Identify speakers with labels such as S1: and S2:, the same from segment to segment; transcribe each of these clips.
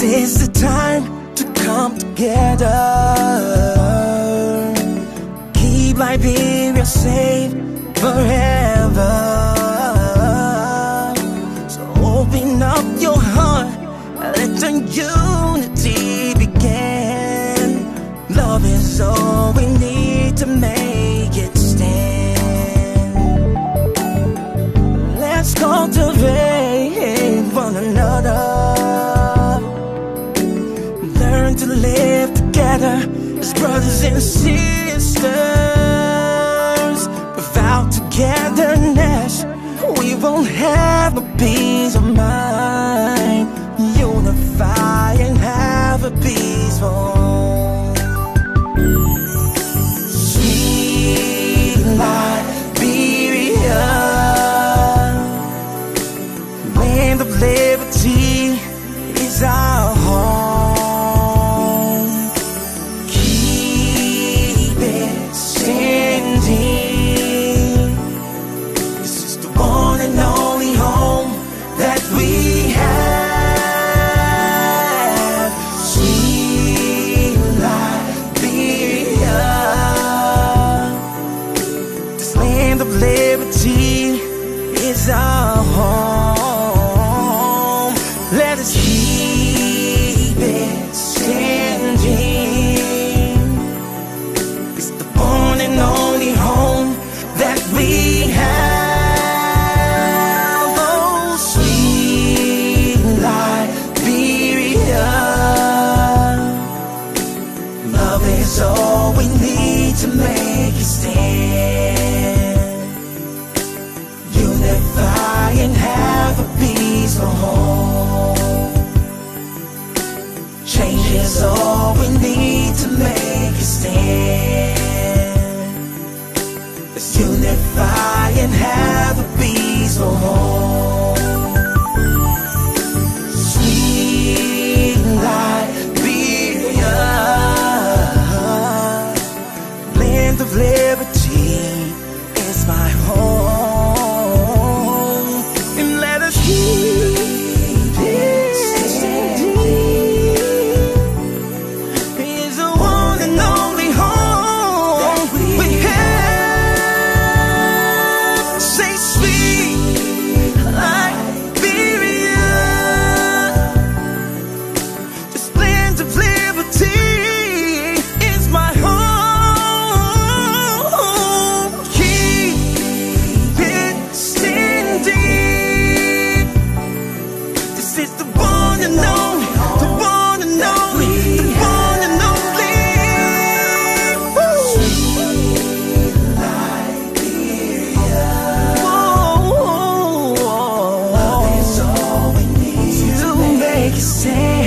S1: is the time to come together. Keep Liberia safe forever. So open up your heart, let the unity begin. Love is all we need to make it stand. Let's cultivate one another. Learn to live together as brothers and sisters. Without togetherness, we won't have a peace of mind. Unify and have a peaceful home. Sweet Liberia, land of liberty is our home. Keep it standing. This is the one and only home that we have. Sweet Liberia, this land of liberty is our home. Let us keep it standing. It's the one and only home that we have. Oh, sweet Liberia, love is all we need to make it stand. Unify and have a peaceful home. Change is all we need to make it stand. Let's unify and have a peaceful home. Sweet Liberia, land of liberty is my home. And let us keep it standing. It's the one and only home we have. Say sweet Liberia, this land of liberty is my home. Keep it standing. This is the one and only, the one and only, the one and only. Sweet Liberia, love is all we need to make it stand.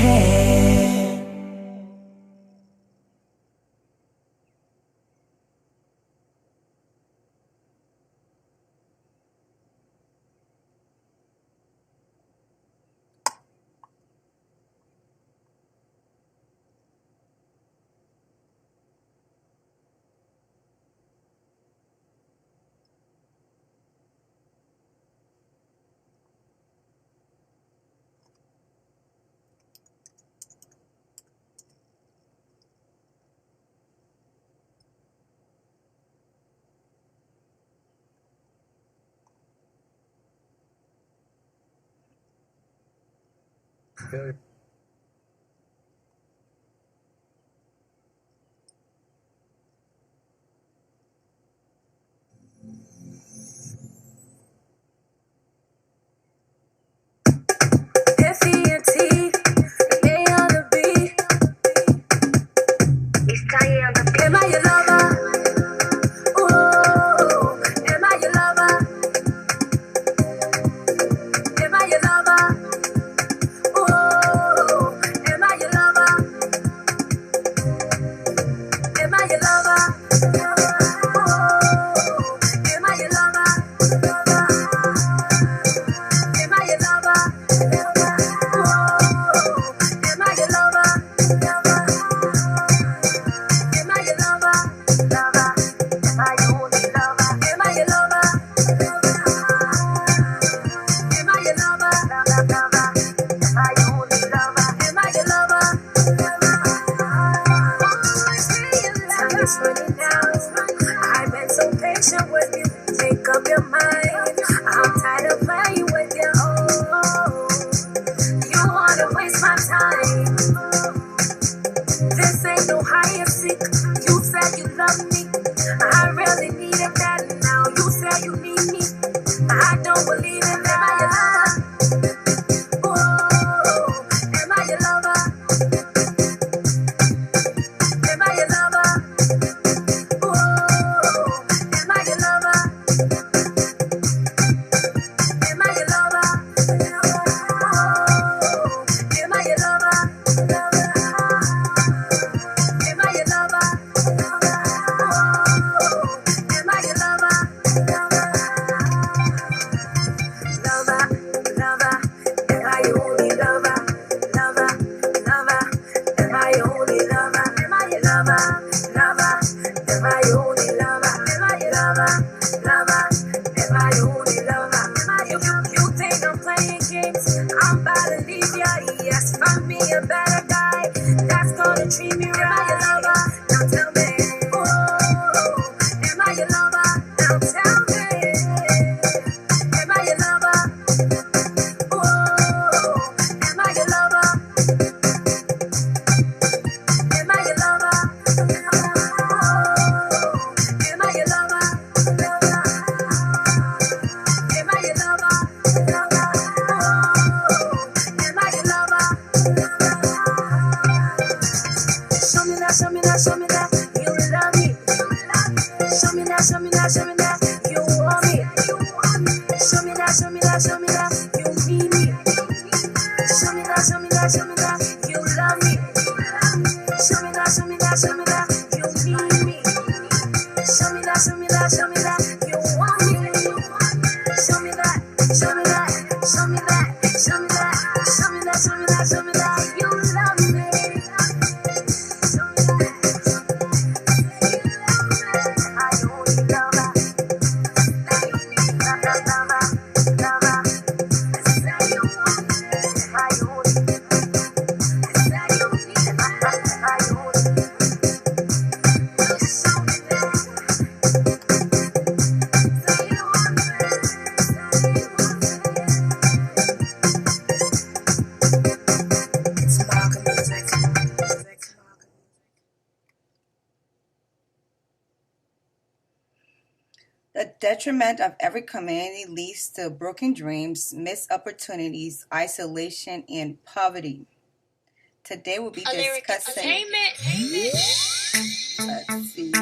S2: Okay.
S3: Am I your lover? Ooh, am I your lover? Am I your lover? Ooh. time. This ain't no high and sick. You said you love me. I really needed that now. You said you need me. I don't believe in that. Am I your lover? Am I your lover? Am I your lover? Am I your lover? Am I your lover? Am I your lover? Am I your lover? Lover, lover, am I your only lover? Lover, lover, am I your only lover? Am I your lover? Lover, am I your only lover? Am I your lover? Lover, am I your only lover? Am I your you think I'm playing games? I'm about to leave ya. Yes, find me a better guy that's gonna treat me right. Am I your lover? Now tell me. Am I your lover? Now tell me. Am I your lover? Am I your lover? Am I your lover? Am I your lover? Am I your lover? Am I your lover? Show me that, show me that, show me that you love me. Show me that, show me that, show me that you want me. Show me that, show me that, show me that you need me. Show me that, show me that, show me that you love me. Show me that, show me that, show me that you need me. Show me that, show me that, show me that you want me. Show me that, show me that, show me that, show me that, show me that, show me that, show me that you love me. Show me that, I only lover. Lover, lover, lover. Say you want me. I only. Say you need me. I only. Show me that. Say you want me. Say you want me. It's Markham music.
S2: The detriment of every community leads to broken dreams, missed opportunities, isolation, and poverty. Today we'll be discussing. Let's see.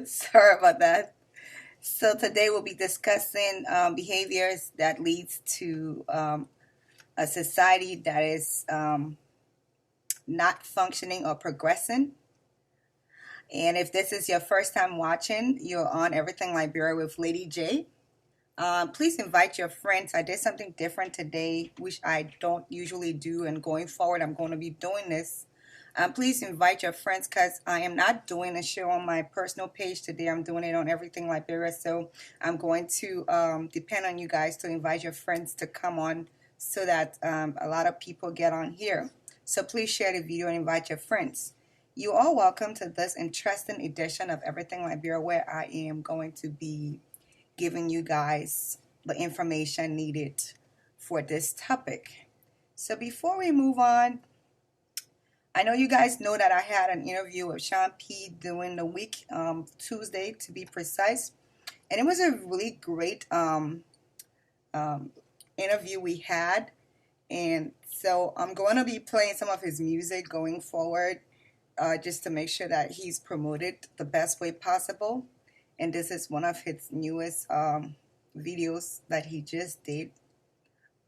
S2: Sorry about that. So today we'll be discussing behaviors that leads to a society that is not functioning or progressing. And if this is your first time watching, you're on Everything Liberia with Lady J. Please invite your friends. I did something different today, which I don't usually do. And going forward, I'm going to be doing this. Please invite your friends because I am not doing a show on my personal page today. I'm doing it on Everything Liberia. So I'm going to depend on you guys to invite your friends to come on so that a lot of people get on here. So please share the video and invite your friends. You are welcome to this interesting edition of Everything Liberia, where I am going to be giving you guys the information needed for this topic. So before we move on, I know you guys know that I had an interview with Sean P during the week, Tuesday to be precise. And it was a really great interview we had. And so I'm going to be playing some of his music going forward, just to make sure that he's promoted the best way possible. And this is one of his newest videos that he just did.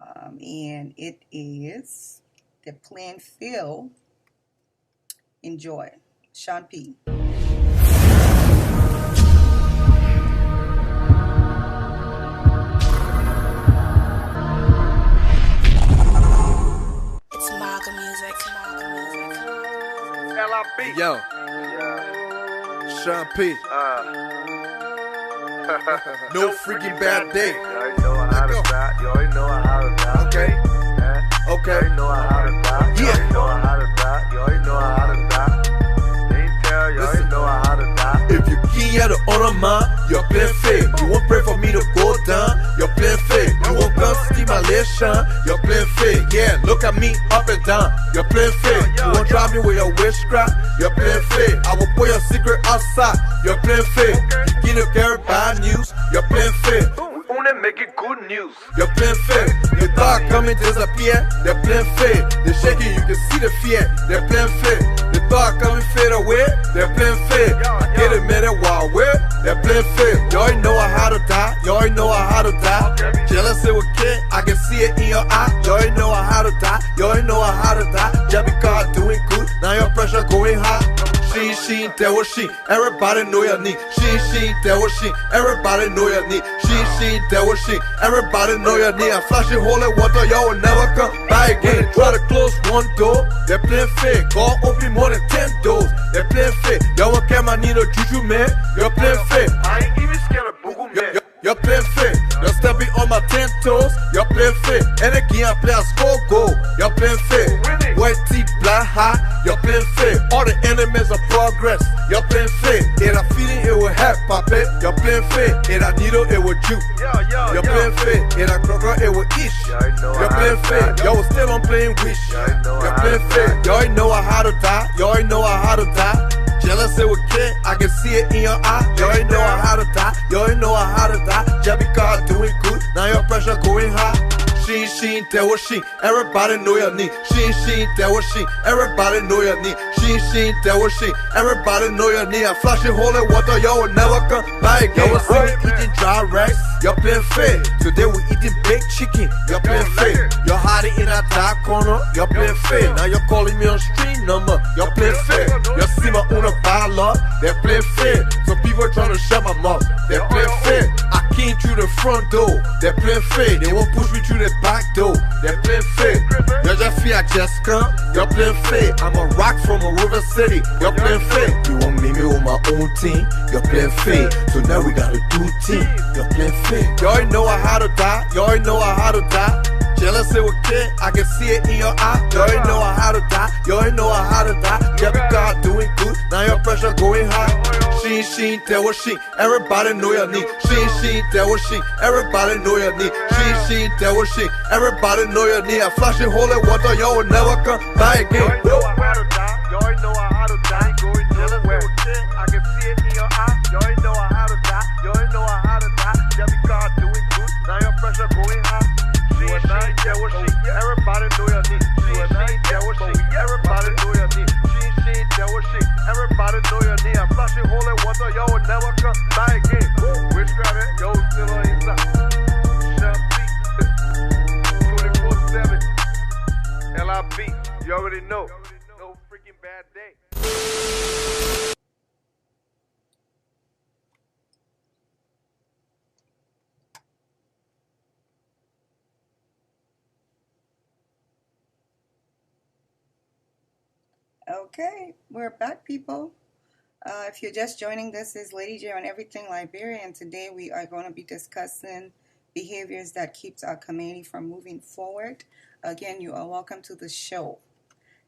S2: And it is The Plain Field. Enjoy. Sean P.
S3: It's Markham music.
S4: LIB.
S5: Yo, Sean P. No freaking bad day.
S4: You already know how to rap. You already know how to rap.
S5: Okay.
S4: You
S5: Okay.
S4: already know how to rap. You already know how to rap. You already know how to rap. Ain't Yeah, you
S5: Listen.
S4: ain't know how to die.
S5: If you can't the honor man, you're playing fake. You won't pray for me to go down, you're playing fake. You won't come see my leg shine, you're playing fake. Yeah, look at me up and down, you're playing fake. You won't drive me with your witchcraft, you're playing fake. I will put your secret outside, you're playing fake. You can't carry bad news, you're playing fake.
S4: Only making good news.
S5: You're playing fake. They thought coming disappear. They're playing fake. They're shaking, you can see the fear. They're playing fake. They thought coming fade away. They're playing fake. I get it, man, while away. They're playing fake. You already know how to die. You already know how to die. Jealous it with kid. I can see it in your eye. You already know how to die. You already know how to die. Just because doing good. Now your pressure going high. She, that was she. Everybody know your need. She, that was she. Everybody know your need. She, that was she. Everybody know your need. I'm flashing holy water, y'all will never come back again. Try to close one door, they're playing fake. God open more than 10 doors, they're playing fake. Y'all won't care, my need no juju, man. You're playing fake.
S4: I ain't even scared of Boogle, man.
S5: You're playing fake. You're stepping on my 10 toes. You're playing fake. And again, I play a score goal. You're playing fake. White teeth, black high. You're playing fake. All the enemies of progress. You're playing fake. In a feeling, it will help, puppet. You're playing fake. In a needle, it will juke. You're playing fake. In a crocker, it will ish. You're playing fake. Y'all still on playing wish. You're playing fake. You already know how to die. You already know how to die. Jealous it with kid, I can see it in your eye. You already know how to die, you already know how to die. Just because doing good, now your pressure going high. She, that was she, everybody know your need. She, that was she, everybody know your need. She, that was she, everybody know your need. I'm flashing holy water, y'all will never come back again. Y'all see me eating dry rice, you're playing fake. Today we eating baked chicken, you're playing fake. You're hiding in a dark corner, you're playing fake. Now you're calling me on street number, you're playing fake. You see my owner bylaw, they're playing fake. Some people trying to shut my mouth, they're playing fake. I came through the front door, they're playing fake. They won't push me through the back door, they're playing fake. You just feel I just come, you're playing fake. I'm a rock from a river city, you're playing fake. You want me with my own team, you're playing fake. So now we gotta do team, you're playing fake. You already know how to die, you already know how to die. Jealous it with kid, I can see it in your eye. You already know how to die, you already know how to die. Yeah, because doing good, now your pressure going high. She, that was she, everybody know your need. She, that was she, everybody know your need. She, that was she, everybody know your need. I'm flashing holy water, y'all will never come back again.
S4: You already know how to die. Going jealous with kid, I can see it in your eye. You already know how to die. You already know how to die. Just because doing good, now your pressure going high. That was she, everybody know your need. That was she, everybody know your need. That was she, everybody know your need. I'm flashing holy water, y'all will never come back again. Witchcraft it, yo, still on inside. Shut beat, 24/7. LIB, you already know. No freaking bad day.
S2: Okay, we're back, people. If you're just joining, this is Lady J on Everything Liberia, and today we are going to be discussing behaviors that keeps our community from moving forward. Again, you are welcome to the show.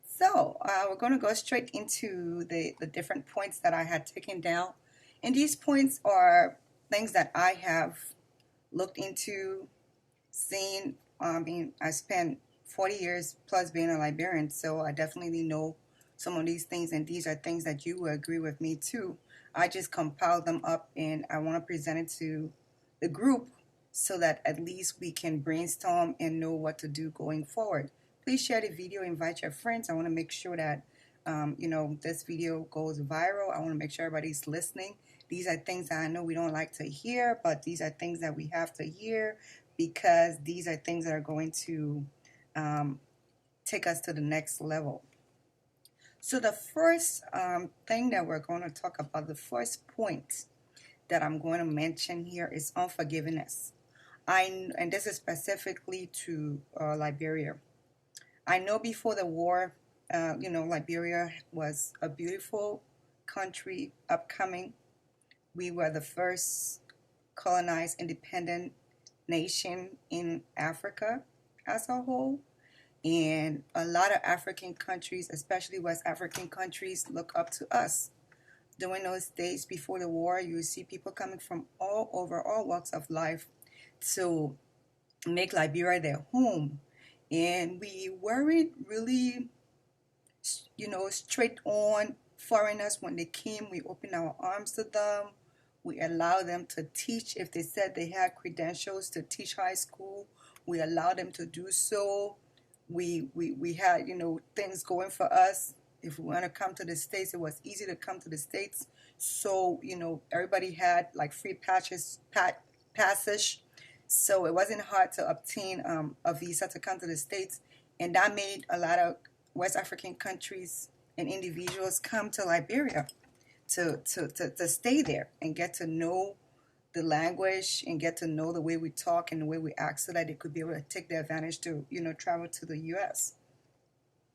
S2: So we're going to go straight into the different points that I had taken down, and these points are things that I have looked into, seen. I spent 40 years plus being a Liberian, so I definitely know some of these things, and these are things that you will agree with me too. I just compiled them up and I want to present it to the group so that at least we can brainstorm and know what to do going forward. Please share the video, invite your friends. I want to make sure that this video goes viral. I want to make sure everybody's listening. These are things that I know we don't like to hear, but these are things that we have to hear because these are things that are going to take us to the next level. So the first thing that we're going to talk about, the first point that I'm going to mention here is unforgiveness. And this is specifically to Liberia. I know before the war, Liberia was a beautiful country upcoming. We were the first colonized independent nation in Africa as a whole. And a lot of African countries, especially West African countries, look up to us. during those days before the war, you see people coming from all over, all walks of life, to make Liberia their home. And we weren't really, straight on foreigners when they came. We opened our arms to them. We allowed them to teach. If they said they had credentials to teach high school, we allowed them to do so. We had, things going for us. If we want to come to the States, it was easy to come to the States. So, everybody had like free passage. So it wasn't hard to obtain a visa to come to the States. And that made a lot of West African countries and individuals come to Liberia to stay there and get to know the language and get to know the way we talk and the way we act, so that they could be able to take the advantage to, travel to the U.S.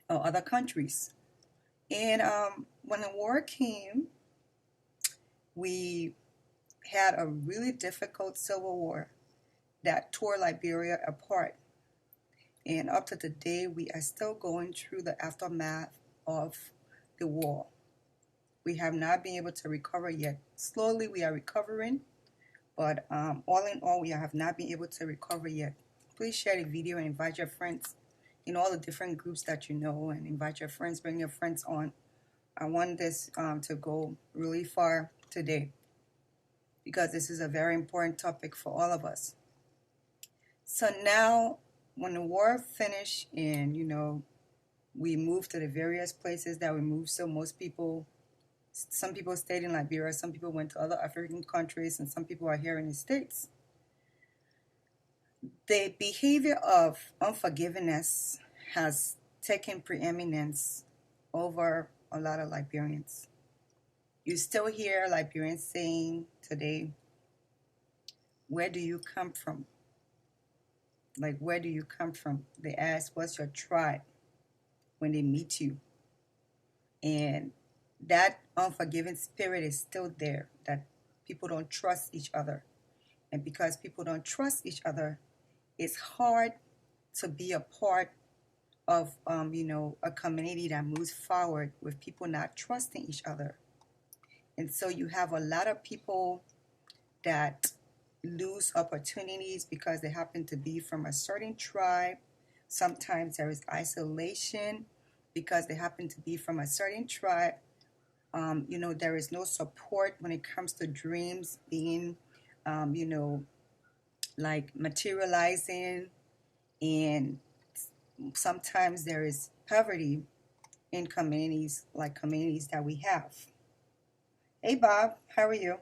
S2: or other countries. And when the war came, we had a really difficult civil war that tore Liberia apart. And up to today, we are still going through the aftermath of the war. We have not been able to recover yet. Slowly, we are recovering, but all in all, we have not been able to recover yet. Please share the video and invite your friends in all the different groups that you know, and invite your friends, bring your friends on. I want this to go really far today, because this is a very important topic for all of us. So now, when the war finished and, we moved to the various places that we moved, so some people stayed in Liberia, some people went to other African countries, and some people are here in the States. The behavior of unforgiveness has taken preeminence over a lot of Liberians. You still hear Liberians saying today, "Where do you come from?" Like, where do you come from? They ask, "What's your tribe?" when they meet you. And that unforgiving spirit is still there, that people don't trust each other. And because people don't trust each other, it's hard to be a part of, a community that moves forward with people not trusting each other. And so you have a lot of people that lose opportunities because they happen to be from a certain tribe. Sometimes there is isolation because they happen to be from a certain tribe. There is no support when it comes to dreams being, like materializing. And sometimes there is poverty in communities like communities that we have. Hey, Bob, how are you?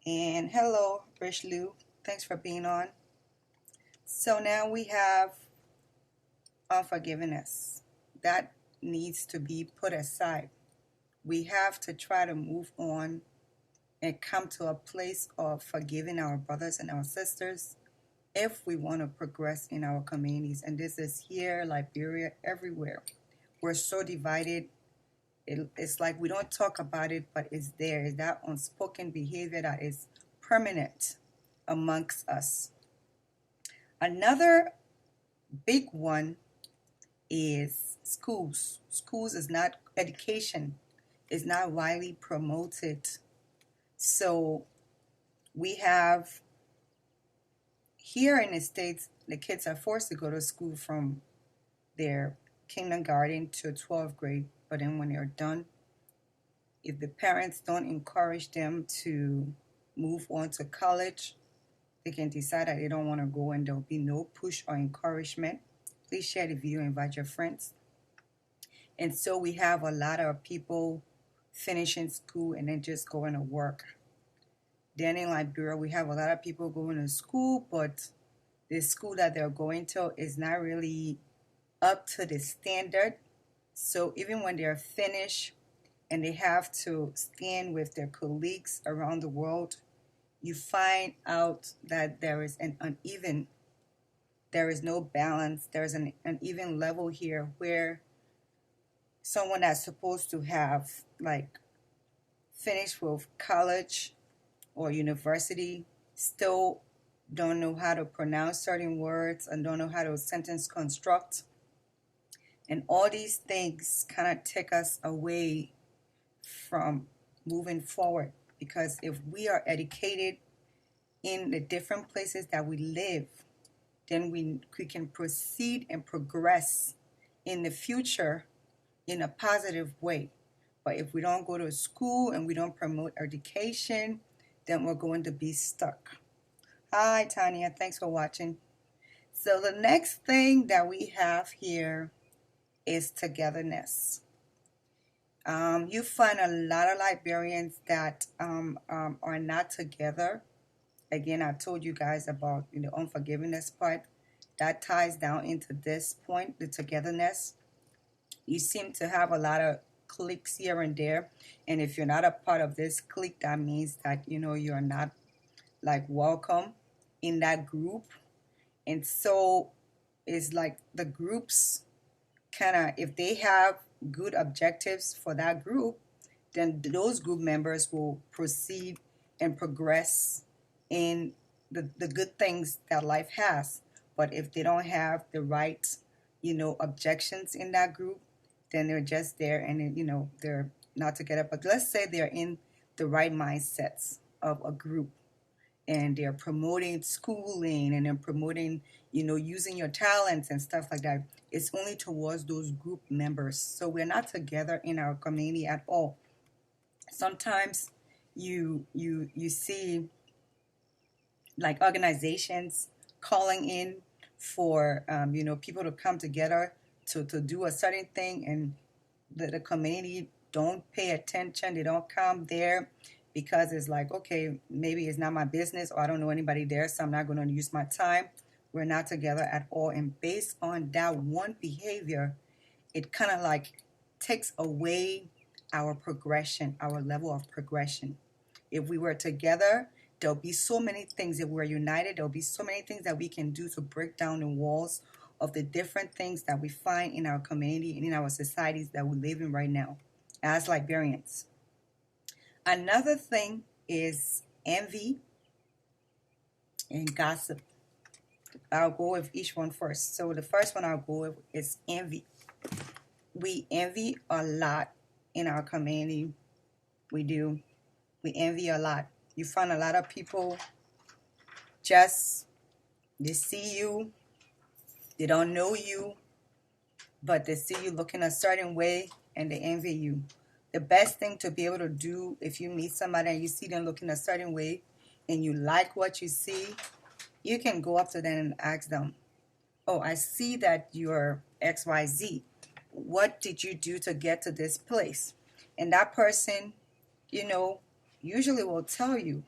S2: And hello, Rich Lou. Thanks for being on. So now we have unforgiveness. That needs to be put aside. We have to try to move on and come to a place of forgiving our brothers and our sisters if we want to progress in our communities. And this is here, Liberia, everywhere. We're so divided. It's like we don't talk about it, but it's there. It's that unspoken behavior that is permanent amongst us. Another big one is schools. Schools is not, education is not widely promoted. So we have, here in the States, the kids are forced to go to school from their kindergarten to 12th grade. But then when they're done, if the parents don't encourage them to move on to college, they can decide that they don't want to go, and there'll be no push or encouragement. Please share the video and invite your friends. And so we have a lot of people finishing school and then just going to work. Then in Liberia, we have a lot of people going to school, but the school that they're going to is not really up to the standard. So even when they're finished and they have to stand with their colleagues around the world, you find out that there is there is no balance. There's an uneven level here where someone that's supposed to have like finished with college or university still don't know how to pronounce certain words and don't know how to sentence construct. And all these things kind of take us away from moving forward. Because if we are educated in the different places that we live, then we can proceed and progress in the future in a positive way. But if we don't go to school and we don't promote education, then we're going to be stuck. Hi, Tanya. Thanks for watching. So the next thing that we have here is togetherness. You find a lot of Liberians that are not together. Again, I told you guys about the unforgiveness part. That ties down into this point, the togetherness. You seem to have a lot of cliques here and there. And if you're not a part of this clique, that means that, you're not like welcome in that group. And so it's like the groups kind of, if they have good objectives for that group, then those group members will proceed and progress in the good things that life has. But if they don't have the right, objections in that group, then they're just there and, they're not together. But let's say they're in the right mindsets of a group and they're promoting schooling and they're promoting, using your talents and stuff like that. It's only towards those group members. So we're not together in our community at all. Sometimes you see like organizations calling in for people to come together to do a certain thing, and the community don't pay attention. They don't come there because it's like, okay, maybe it's not my business, or I don't know anybody there, so I'm not going to use my time. We're not together at all. And based on that one behavior, it kind of like takes away our progression, our level of progression. If we were together, there'll be so many things. If we're united, there'll be so many things that we can do to break down the walls of the different things that we find in our community and in our societies that we live in right now as Liberians. Another thing is envy and gossip. I'll go with each one first. So the first one I'll go with is envy. We envy a lot in our community. We do. We envy a lot. You find a lot of people they see you, they don't know you, but they see you looking a certain way and they envy you. The best thing to be able to do if you meet somebody and you see them looking a certain way and you like what you see, you can go up to them and ask them, oh, I see that you're XYZ. What did you do to get to this place? And that person, usually will tell you.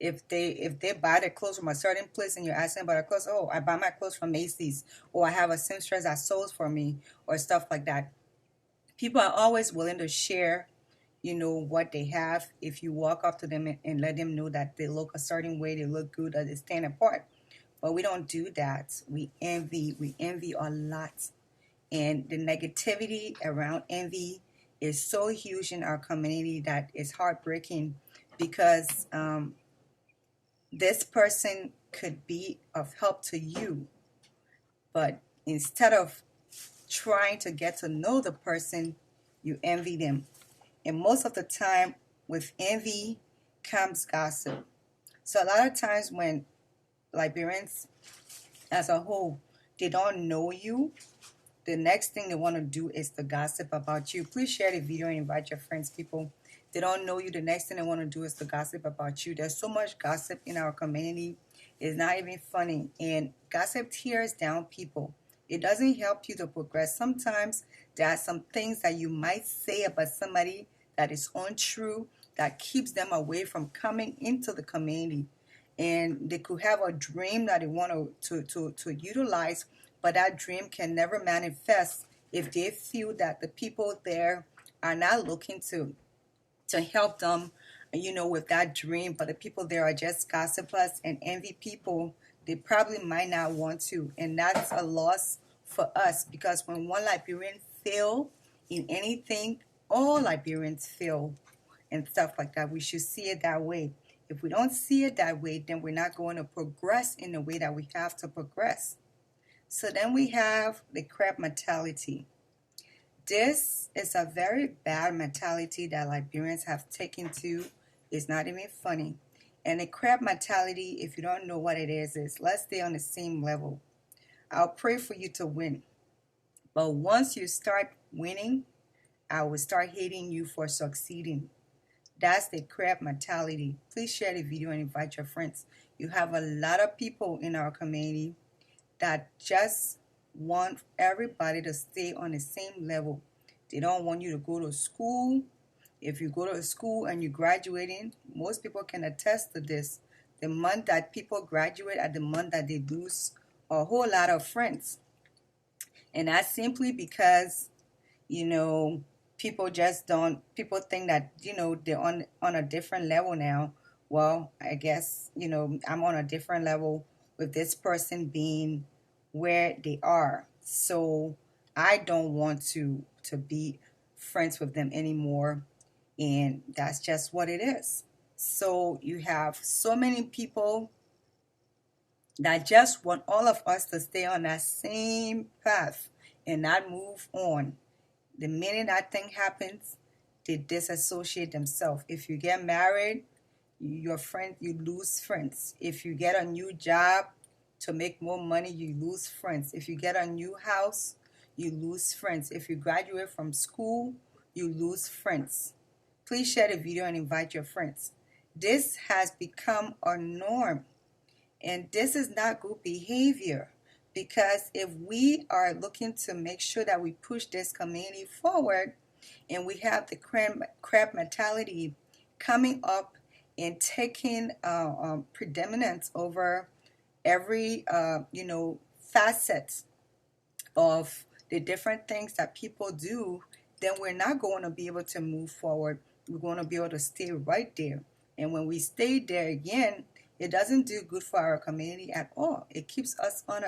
S2: If they buy their clothes from a certain place and you're asking about their clothes, oh, I buy my clothes from Macy's, or I have a seamstress that sews for me, or stuff like that. People are always willing to share, what they have if you walk up to them and let them know that they look a certain way, they look good, or they stand apart. But we don't do that. We envy a lot. And the negativity around envy is so huge in our community that it's heartbreaking because this person could be of help to you, but instead of trying to get to know the person, you envy them. And most of the time with envy comes gossip. So a lot of times when Liberians as a whole, they don't know you, the next thing they want to do is to gossip about you. Please share the video and invite your friends, people. They don't know you. The next thing they want to do is to gossip about you. There's so much gossip in our community. It's not even funny. And gossip tears down people. It doesn't help you to progress. Sometimes there are some things that you might say about somebody that is untrue, that keeps them away from coming into the community. And they could have a dream that they want to utilize, but that dream can never manifest if they feel that the people there are not looking to help them, with that dream. But the people there are just gossipers and envy people. They probably might not want to. And that's a loss for us, because when one Liberian fail in anything, all Liberians fail and stuff like that. We should see it that way. If we don't see it that way, then we're not going to progress in the way that we have to progress. So then we have the crab mentality. This is a very bad mentality that Liberians have taken to. It's not even funny. And the crab mentality, if you don't know what it is let's stay on the same level. I'll pray for you to win. But once you start winning, I will start hating you for succeeding. That's the crab mentality. Please share the video and invite your friends. You have a lot of people in our community that just want everybody to stay on the same level. They don't want you to go to school. If you go to school and you're graduating, most people can attest to this. The month that people graduate at the month that they lose a whole lot of friends. And that's simply because, people just don't, people think that, they're on a different level now. Well, I guess, I'm on a different level with this person being where they are. So I don't want to be friends with them anymore. And that's just what it is. So you have so many people that just want all of us to stay on that same path and not move on. The minute that thing happens, they disassociate themselves. If you get married, your friend, you lose friends. If you get a new job to make more money, you lose friends. If you get a new house, you lose friends. If you graduate from school, you lose friends. Please share the video and invite your friends. This has become a norm. And this is not good behavior, because if we are looking to make sure that we push this community forward and we have the crab mentality coming up and taking predominance over every, facet of the different things that people do, then we're not going to be able to move forward. We're going to be able to stay right there. And when we stay there again, it doesn't do good for our community at all. It keeps us on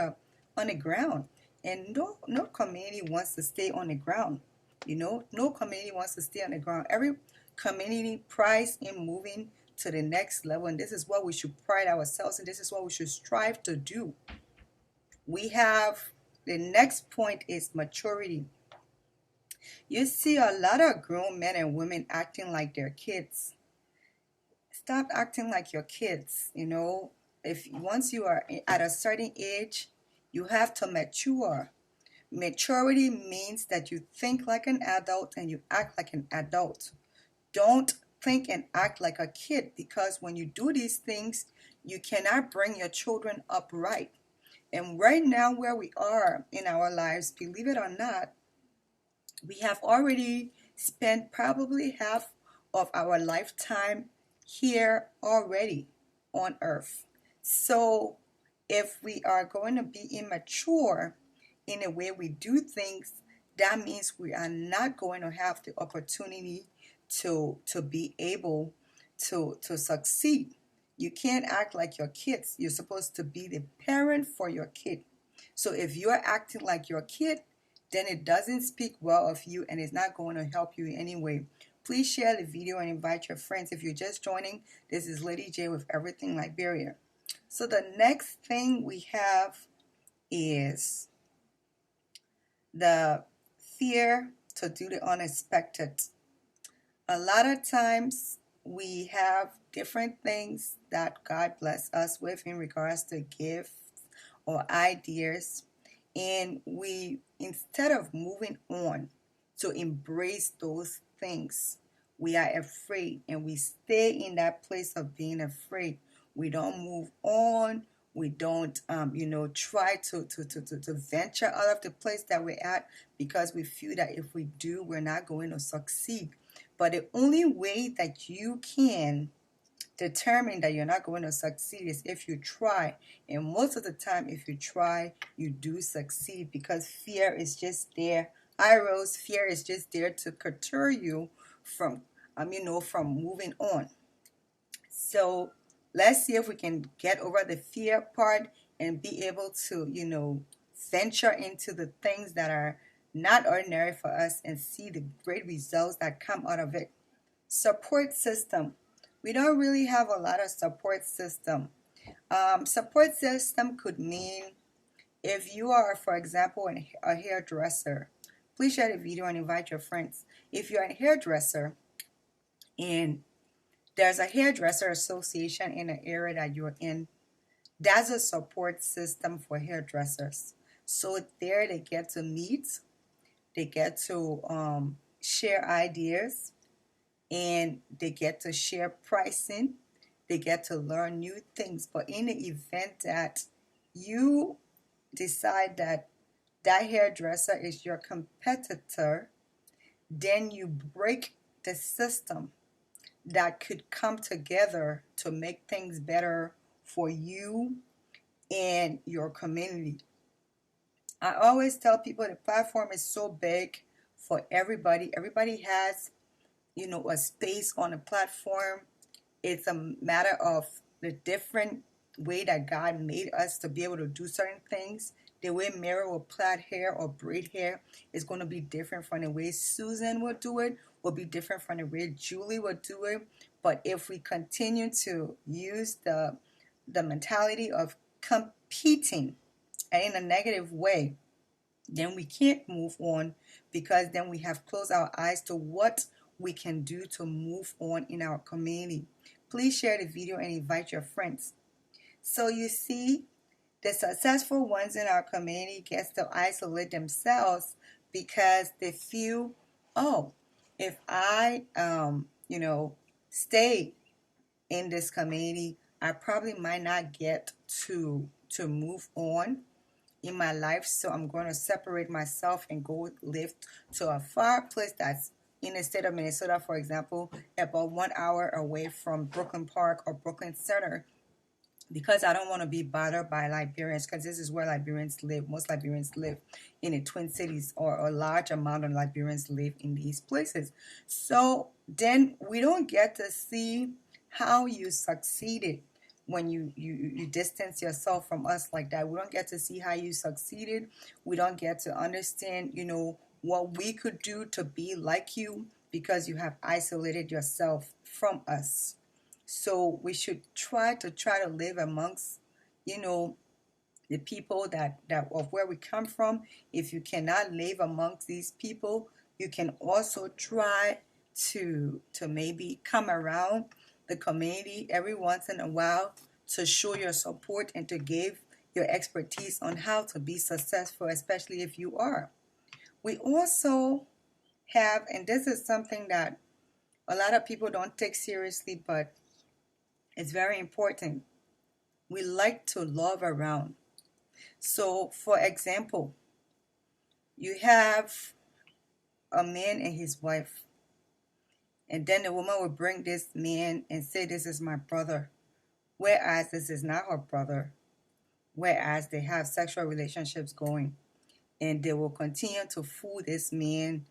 S2: the ground. And no community wants to stay on the ground. No community wants to stay on the ground. Every community prides in moving to the next level. And this is what we should pride ourselves in. This is what we should strive to do. We have, the next point is maturity. You see a lot of grown men and women acting like they're kids. Stop acting like your kids. If once you are at a certain age, you have to mature. Maturity means that you think like an adult and you act like an adult. Don't think and act like a kid, because when you do these things, you cannot bring your children up right. And right now, where we are in our lives, believe it or not, we have already spent probably half of our lifetime here already on earth. So if we are going to be immature in the way we do things, that means we are not going to have the opportunity to be able to succeed. You can't act like your kids. You're supposed to be the parent for your kid. So if you're acting like your kid, then it doesn't speak well of you and it's not going to help you in any way. Please share the video and invite your friends. If you're just joining, this is Lady J with Everything Liberia. So the next thing we have is the fear to do the unexpected. A lot of times we have different things that God bless us with in regards to gifts or ideas. And we, instead of moving on to embrace those things, we are afraid and we stay in that place of being afraid. We don't move on. We don't, try to venture out of the place that we're at, because we feel that if we do, we're not going to succeed. But the only way that you can determine that you're not going to succeed is if you try. And most of the time, if you try, you do succeed, because fear is just there. Fear is just there to deter you from moving on. So let's see if we can get over the fear part and be able to, venture into the things that are not ordinary for us and see the great results that come out of it. Support system. We don't really have a lot of support system. Support system could mean if you are, for example, a hairdresser, please share the video and invite your friends. If you're a hairdresser and there's a hairdresser association in the area that you're in, that's a support system for hairdressers. So there they get to meet, they get to share ideas, and they get to share pricing. They get to learn new things. But in the event that you decide that that hairdresser is your competitor, then you break the system that could come together to make things better for you and your community. I always tell people the platform is so big for everybody. Everybody has, a space on the platform. It's a matter of the different way that God made us to be able to do certain things. The way Mary will plait hair or braid hair is going to be different from the way Susan will do it, will be different from the way Julie will do it. But if we continue to use the mentality of competing and in a negative way, then we can't move on, because then we have closed our eyes to what we can do to move on in our community. Please share the video and invite your friends. So you see, the successful ones in our community get to isolate themselves because they feel, oh, if I, stay in this community, I probably might not get to move on in my life. So I'm going to separate myself and go live to a far place that's in the state of Minnesota, for example, about 1 hour away from Brooklyn Park or Brooklyn Center, because I don't want to be bothered by Liberians, because this is where Liberians live. Most Liberians live in the Twin Cities, or a large amount of Liberians live in these places. So then we don't get to see how you succeeded when you distance yourself from us like that. We don't get to see how you succeeded. We don't get to understand, what we could do to be like you, because you have isolated yourself from us. So we should try to live amongst, the people that of where we come from. If you cannot live amongst these people, you can also try to maybe come around the community every once in a while to show your support and to give your expertise on how to be successful, especially if you are. We also have, and this is something that a lot of people don't take seriously, but it's very important. We like to love around. So, for example, you have a man and his wife, and then the woman will bring this man and say, this is my brother, whereas this is not her brother, whereas they have sexual relationships going, and they will continue to fool this man,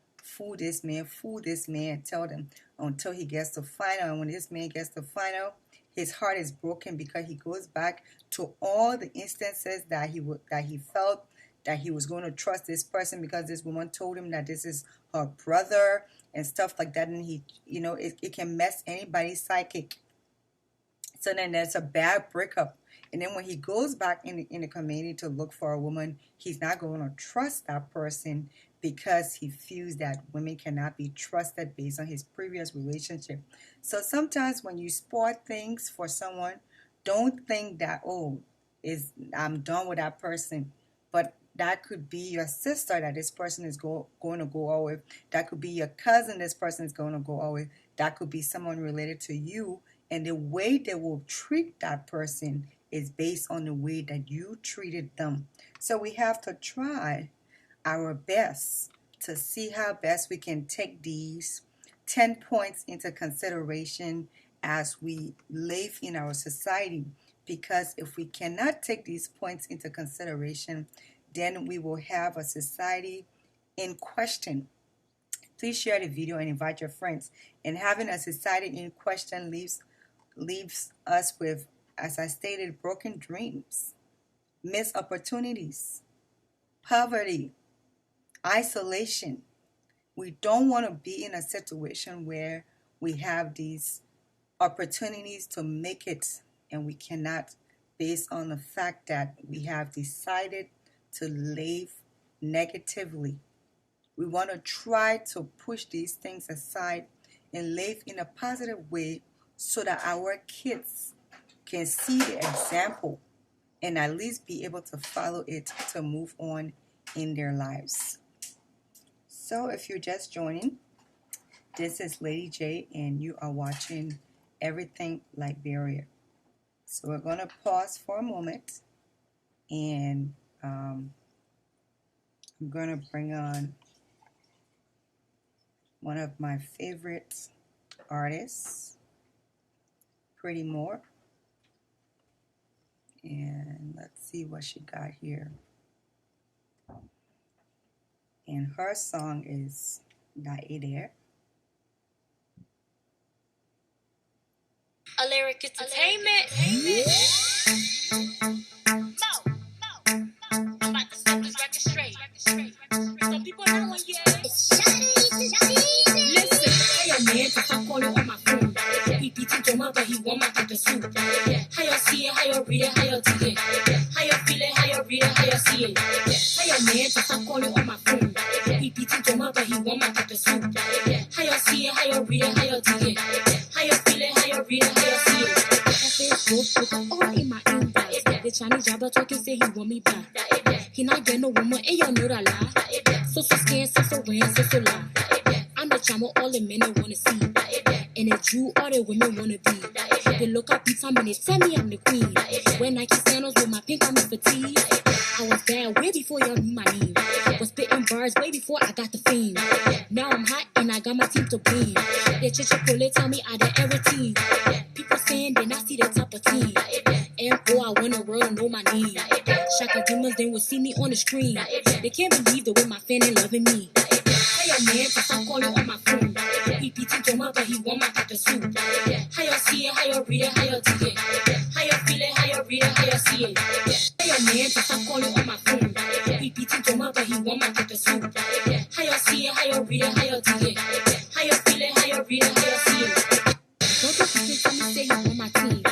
S2: tell them until he gets to final. And when this man gets to final, his heart is broken, because he goes back to all the instances that he felt that he was going to trust this person, because this woman told him that this is her brother and stuff like that. And he, it can mess anybody's psychic. So then there's a bad breakup. And then when he goes back in the community to look for a woman, he's not going to trust that person, because he feels that women cannot be trusted based on his previous relationship. So sometimes when you spot things for someone, don't think that, I'm done with that person. But that could be your sister that this person is going to go out with. That could be your cousin this person is going to go out with. That could be someone related to you. And the way they will treat that person is based on the way that you treated them. So we have to try our best to see how best we can take these 10 points into consideration as we live in our society. Because if we cannot take these points into consideration, then we will have a society in question. Please share the video and invite your friends. And having a society in question leaves us with, as I stated, broken dreams, missed opportunities, poverty, isolation. We don't want to be in a situation where we have these opportunities to make it, and we cannot, based on the fact that we have decided to live negatively. We want to try to push these things aside and live in a positive way so that our kids can see the example and at least be able to follow it to move on in their lives. So if you're just joining, this is Lady J and you are watching Everything Liberia. So we're going to pause for a moment and I'm going to bring on one of my favorite artists, Pretty More. And let's see what she got here. And her song is Daeder.
S3: A lyric entertainment. I'm about to set this record straight. Some people know when Listen, hey yo man, just I'm calling on my phone. He beating Joma, but he want my pepper soup. How you see it, how you read it, how you dig it. How you feel it, how you read it, how you see it. Hey yo man, just I'm calling on my phone. He beating Joma, but he want my pepper soup. How you see it, how you read it, how you dig it. How you feel it, how you read it, how you see it. Facebook, put it all in my inbox. The Chinese jabber talking say he want me back. He not get no woman, and you know that lie. So scared, so when, so lie. I'm the charmer all the men they wanna see. And a Jew all the women wanna be. They look up each time and they tell me I'm the queen. When I kiss sandals with my pink, I'm fatigue. I was bad way before y'all knew my name. Was spitting bars way before I got the fame. Now I'm hot and I got my team to blame. They chichapole tell me I the everything. People saying they not see the top of team. And oh, I want the world know my name. Shaka demons then will see me on the screen. They can't believe the way my fan ain't loving me. Hey yo man, just I'm calling on my phone. He beating Joma, but he want my pepper soup. How you see it, how you read it, how you dig it. How you feel it, how you read it, how you see it. Hey yo man, just I'm calling on my phone. He beating Joma, but he want my pepper soup. How you see it, how you read it, how you dig it. How you feel it, how you read it, how you see it. Don't you people tell me say he want my team.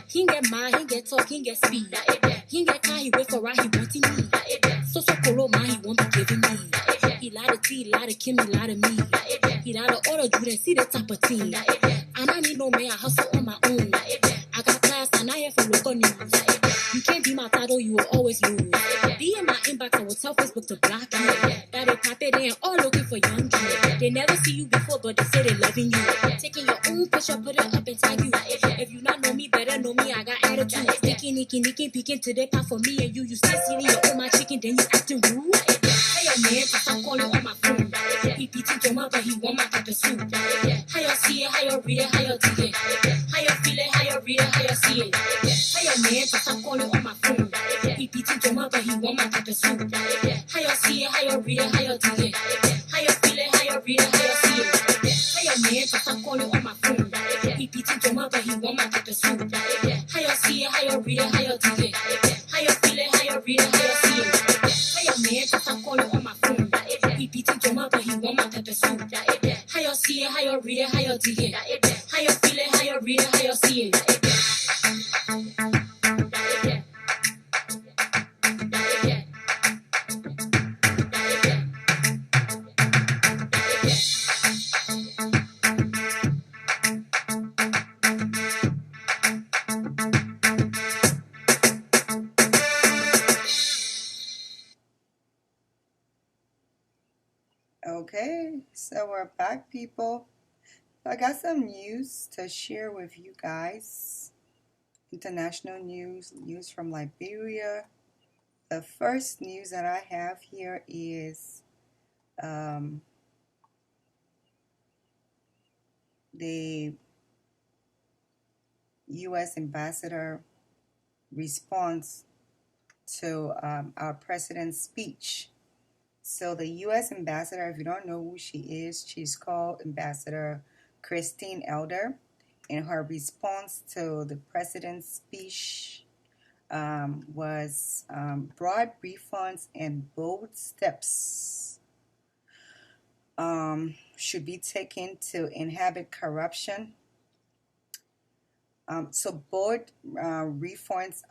S3: He get mad, he get talk, he get speed. He get car, he wait for right, he wanting me. So kolo man, he won't be giving me. He lie to T, lie to Kim, he lie to me. He lie to all the Jew, see the type of team. And I need no man, I hustle on my own. I got class and I have for local news. You can't be my title, you will always lose. Be in my inbox, I will tell Facebook to block you. That they pop it in, all looking for young Jew. They never see you before, but they say they loving you. Taking your own picture, put it up and tag you. If you not know me, better know me, I got attitude. Sticking, nicking, peeking to the pot for me and you. You still stealing your own my chicken, then you acting rude. Hey yo man, just I'm calling on my phone. He beating Joma, but he want my pepper soup. How you see it, how you read it, how you dig it. How you feel it, how you read it, how you see it. Hey yo man, just I'm calling on my phone. He beating Joma, but he want my pepper soup. How you see it, how you read it, how you dig it. How you feel it, how you read it, how you see it. Hey yo man, just I'm calling on my phone. He beating Joma, but he want my pepper soup. How you see it, how you read it, how you dig it. How you feel it, how you read it, how you see it. Hey yo man, just I'm calling on my phone. He beating Joma, but he want my pepper soup. How you see it, how you read it, how you dig it. How you feel it, how you read it, how you see it.
S2: Okay, so we're back, people. I got some news to share with you guys. International news from Liberia. The first news that I have here is the U.S. ambassador response to our president's speech. So the U.S. ambassador, if you don't know who she is, she's called Ambassador Christine Elder. And her response to the president's speech was broad refunds and bold steps should be taken to inhibit corruption. So bold refunds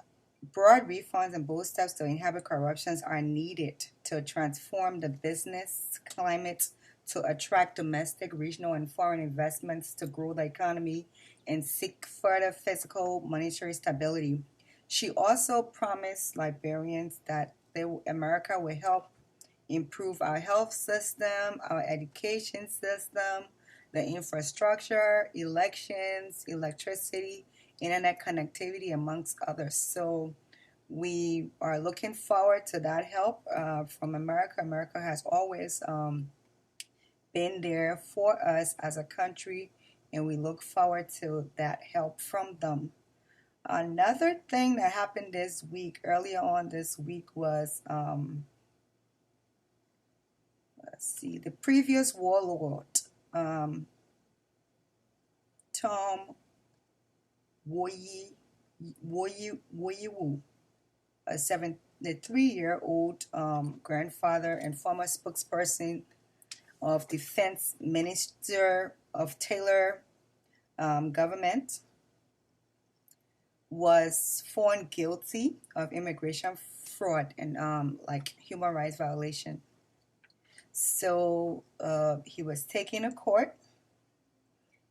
S2: Broad refunds and bold steps to inhibit corruptions are needed to transform the business climate to attract domestic, regional, and foreign investments to grow the economy and seek further fiscal monetary stability. She also promised Liberians that America will help improve our health system, our education system, the infrastructure, elections, electricity, internet connectivity, amongst others. So we are looking forward to that help from America. America has always been there for us as a country, and we look forward to that help from them. Another thing that happened this week, earlier on this week, was let's see, the previous warlord, Tom Woyiwu, a 73-year-old grandfather and former spokesperson of Defense Minister of Taylor government, was found guilty of immigration fraud and like human rights violation. So he was taken to court,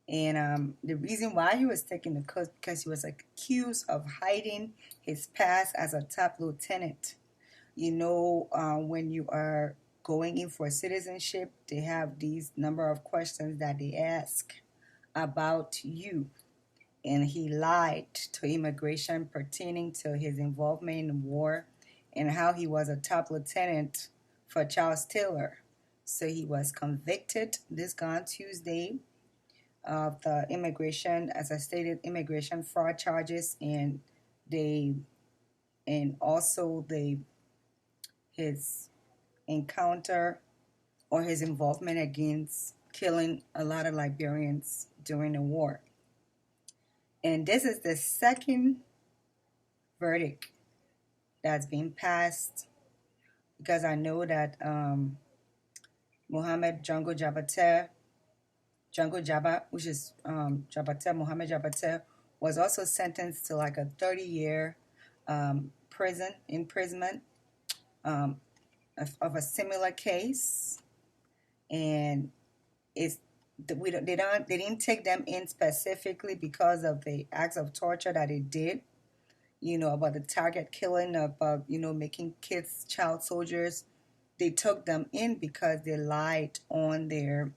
S2: and the reason why he was taken to court because he was accused of hiding his past as a top lieutenant. You know, when you are going in for citizenship, they have these number of questions that they ask about you. And he lied to immigration pertaining to his involvement in the war and how he was a top lieutenant for Charles Taylor. So he was convicted this gone Tuesday of the immigration, as I stated, immigration fraud charges, and also his encounter or his involvement against killing a lot of Liberians during the war. And this is the second verdict that's been passed, because I know that Mohammed Django Jabba, which is Mohammed Jabate, was also sentenced to like a 30-year imprisonment of a similar case, and they didn't take them in specifically because of the acts of torture that they did, you know, about the target killing, about, you know, making kids child soldiers. They took them in because they lied on their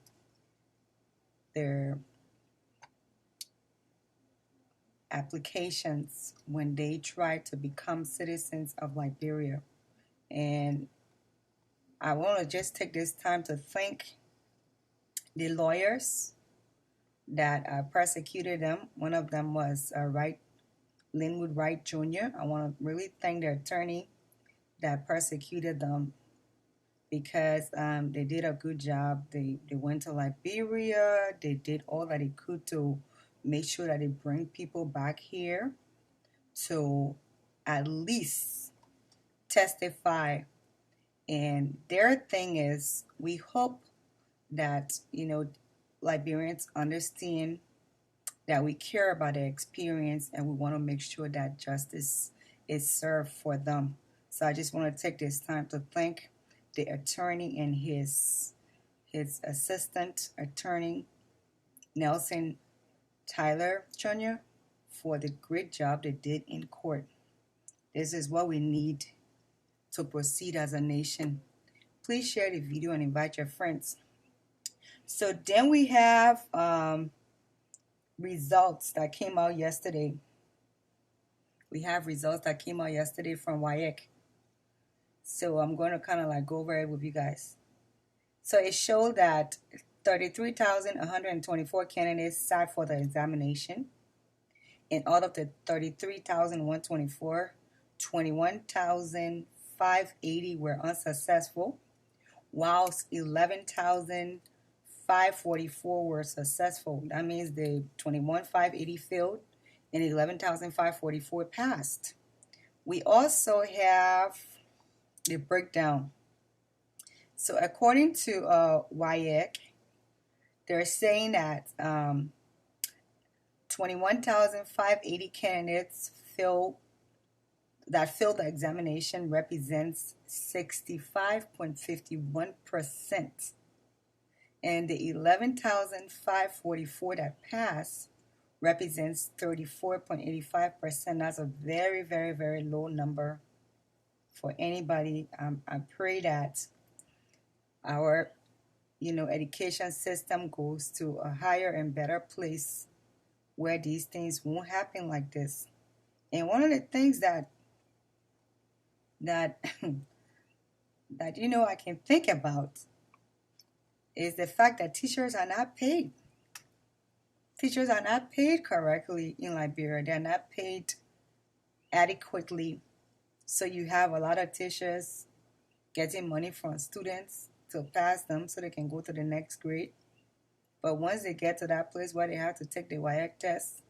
S2: applications when they tried to become citizens of Liberia. And I want to just take this time to thank the lawyers that persecuted them. One of them was Linwood Wright Jr. I want to really thank the attorney that persecuted them, because they did a good job. They went to Liberia. They did all that they could to make sure that they bring people back here to at least testify. And their thing is, we hope that, you know, Liberians understand that we care about their experience and we want to make sure that justice is served for them. So I just want to take this time to thank the attorney and his assistant attorney, Nelson Tyler Jr., for the great job they did in court. This is what we need to proceed as a nation. Please share the video and invite your friends. So then we have results that came out yesterday. We have results that came out yesterday from WAEC. So I'm going to kind of like go over it with you guys. So it showed that 33,124 candidates sat for the examination. And out of the 33,124, 21,580 were unsuccessful, whilst 11,544 were successful. That means the 21,580 failed and 11,544 passed. We also have the breakdown. So according to WAEC, they're saying that 21,580 candidates failed that failed the examination represents 65.51%. And the 11,544 that passed represents 34.85%. That's a very, very, very low number for anybody. I pray that our, education system goes to a higher and better place where these things won't happen like this. And one of the things that that I can think about is the fact that teachers are not paid. Teachers are not paid correctly in Liberia. They're not paid adequately. So you have a lot of teachers getting money from students to pass them so they can go to the next grade. But once they get to that place where they have to take the WIAC test,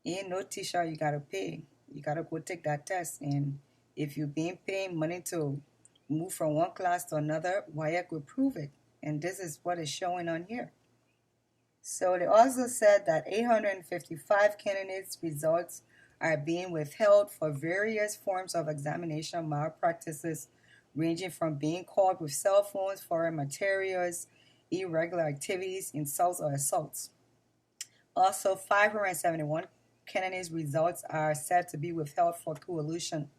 S2: ain't no teacher you gotta pay. You gotta go take that test. And if you're being paid money to move from one class to another, WIAC will prove it. And this is what is showing on here. So they also said that 855 candidates' results are being withheld for various forms of examination malpractices, ranging from being caught with cell phones, foreign materials, irregular activities, insults, or assaults. Also, 571 candidates' results are said to be withheld for collusion.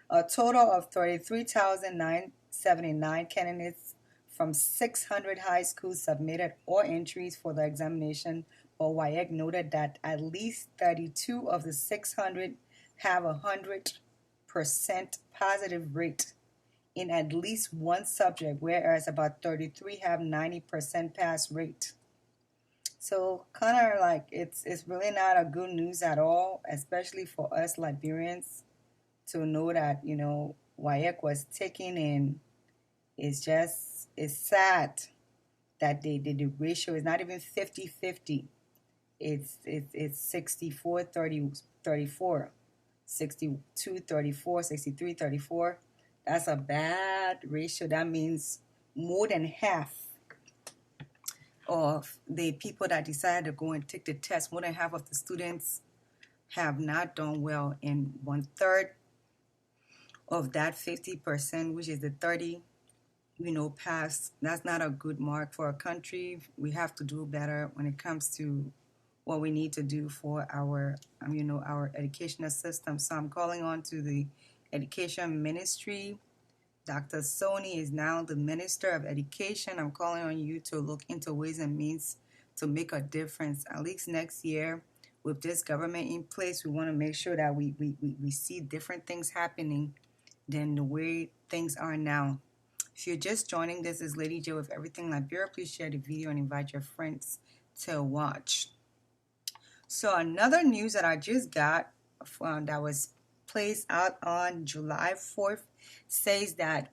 S2: A total of 33,979 candidates from 600 high schools submitted all entries for the examination, but WIAC noted that at least 32 of the 600 have a 100% positive rate in at least one subject, whereas about 33 have 90% pass rate. So kind of like it's really not a good news at all, especially for us Liberians, to know that, WIAC was taken, and it's sad that the ratio is not even 50-50. It's 64-34, 62-34, 63-34. That's a bad ratio. That means more than half of the people that decided to go and take the test, more than half of the students have not done well, and 1/3 of that 50%, which is the 30, pass. That's not a good mark for a country. We have to do better when it comes to what we need to do for our, our educational system. So I'm calling on to the Education Ministry. Dr. Soni is now the Minister of Education. I'm calling on you to look into ways and means to make a difference. At least next year, with this government in place, we want to make sure that we see different things happening than the way things are now. If you're just joining, this is Lady J with Everything Liberia. Please share the video and invite your friends to watch. So another news that I just got that was placed out on July 4th says that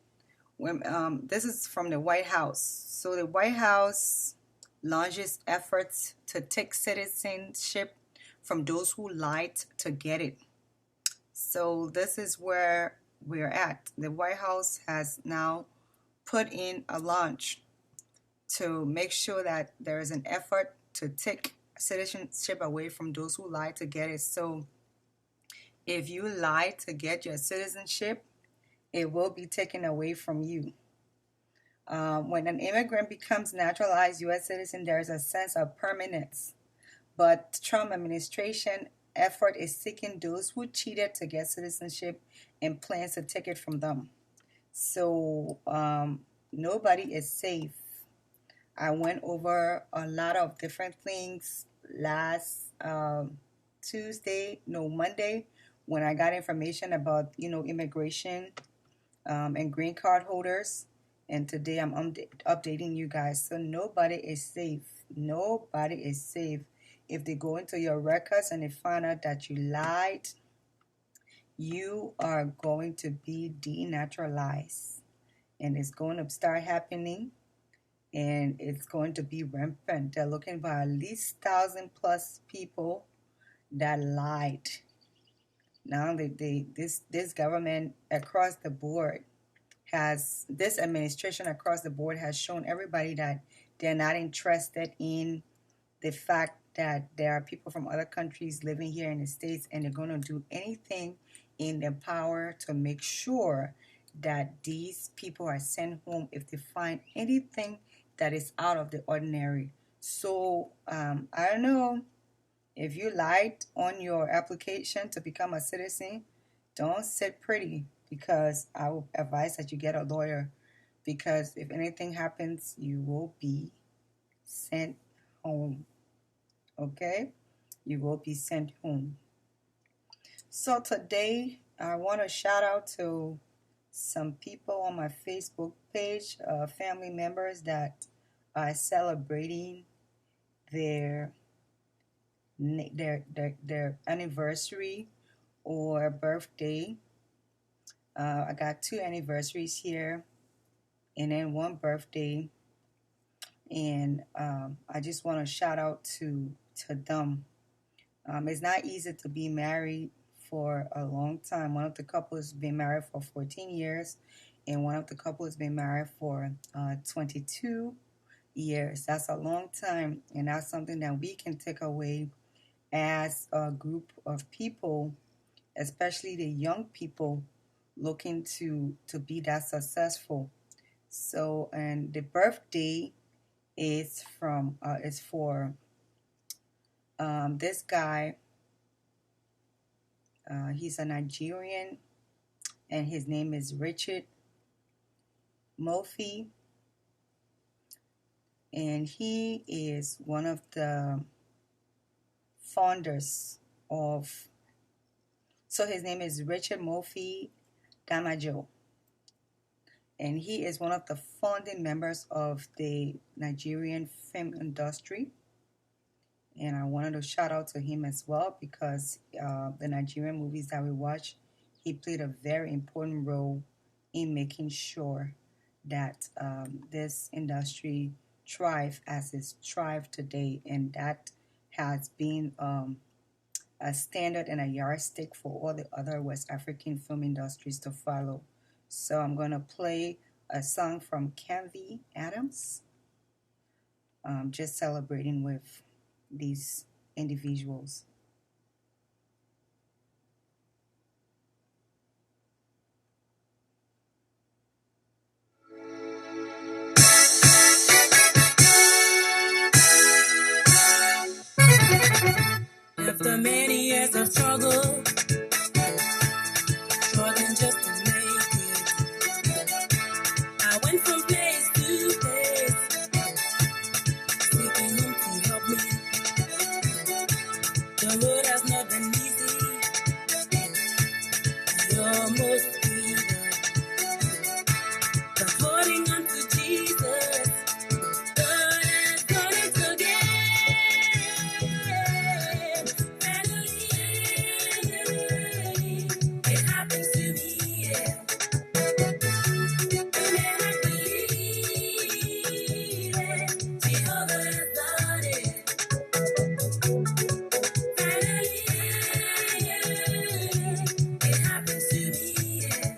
S2: when this is from the White House. So the White House launches efforts to take citizenship from those who lied to get it. So this is where we're at. The White House has now put in a launch to make sure that there is an effort to take citizenship away from those who lie to get it. So if you lie to get your citizenship, it will be taken away from you. When an immigrant becomes naturalized U.S. citizen, there is a sense of permanence. But the Trump administration effort is seeking those who cheated to get citizenship and plans to take it from them. So nobody is safe. I went over a lot of different things last Monday, when I got information about, immigration and green card holders. And today I'm updating you guys. So nobody is safe. Nobody is safe. If they go into your records and they find out that you lied, you are going to be denaturalized. And it's going to start happening. And it's going to be rampant. They're looking for at least 1,000+ people that lied. Now this government across the board this administration across the board has shown everybody that they're not interested in the fact that there are people from other countries living here in the States, and they're going to do anything in their power to make sure that these people are sent home if they find anything that is out of the ordinary. So I don't know if you lied on your application to become a citizen. Don't sit pretty, because I would advise that you get a lawyer, because if anything happens, you will be sent home. Okay? You will be sent home. So today, I want to shout out to some people on my Facebook page, family members that are celebrating their anniversary or birthday. I got 2 anniversaries here, and then 1 birthday, and I just want to shout out to them. It's not easy to be married for a long time. One of the couples has been married for 14 years, and one of the couples has been married for 22 years. That's a long time, and that's something that we can take away as a group of people, especially the young people looking to be that successful. So, and the birthday is for this guy. He's a Nigerian, and his name is Richard Murphy, and he is one of the founders of, so his name is Richard Murphy Damajo, and he is one of the founding members of the Nigerian film industry. And I wanted to shout out to him as well, because the Nigerian movies that we watch, he played a very important role in making sure that this industry thrive as it's thrived today, and that has been a standard and a yardstick for all the other West African film industries to follow. So I'm going to play a song from Canvey Adams, just celebrating with these individuals.
S3: After many years of struggle, struggling just to make it, I went from place to place, seeking Him to help me. The road has not been easy, almost given, but holding on to Jesus, God has done it again. Finally, it happened to me, yeah. And then I believe it, Jehovah has done it. Finally, it happened to me, yeah.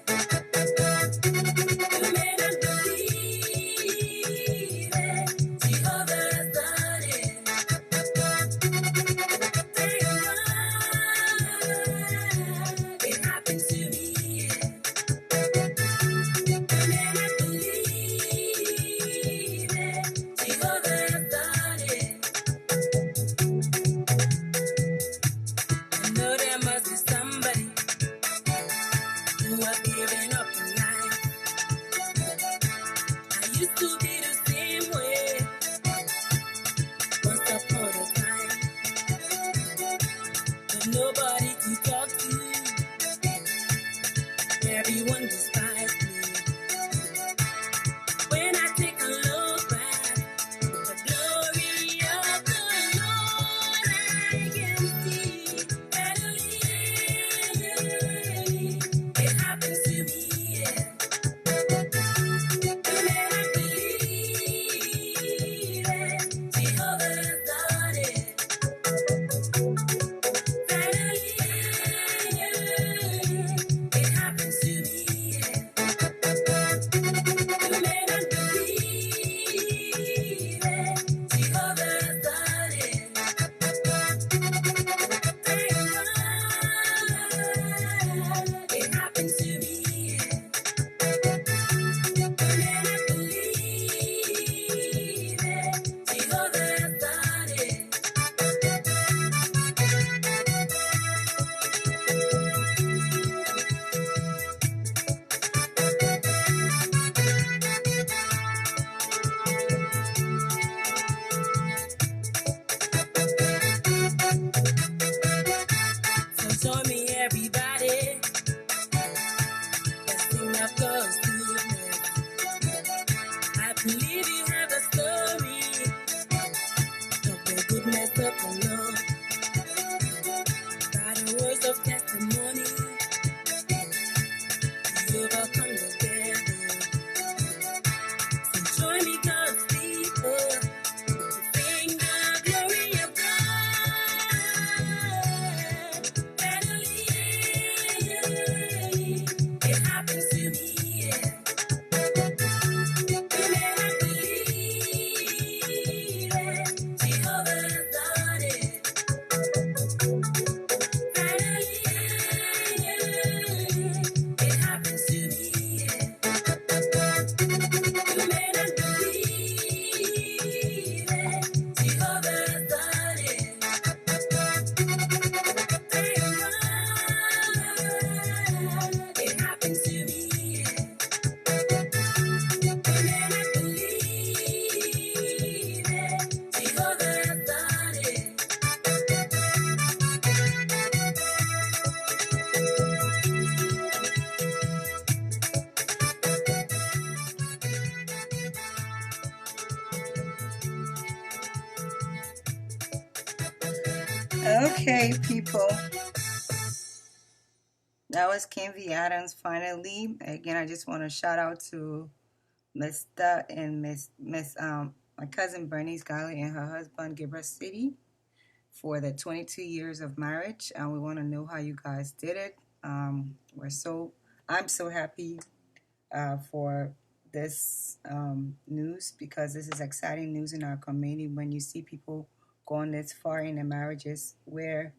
S3: And then I believe it, Jehovah has done it. Thank God, it happened to me, yeah. And then I believe it, Jehovah has done it. I know there must be somebody who has given up in life. I used to be the same way once upon a time, but nobody to talk to. Everyone despised me. When I take a look back, the glory of the Lord I can see. Finally, it happened to me, yeah. And then I believe it, Jehovah has done it. Finally,
S2: Okay, people. That was Kenvi Adams finally. Again, I just want to shout out to Mr. and Miss my cousin Bernice Golly and her husband Gibra City for the 22 years of marriage. And we want to know how you guys did it. I'm so happy for this news, because this is exciting news in our community when you see people going this far in their marriages where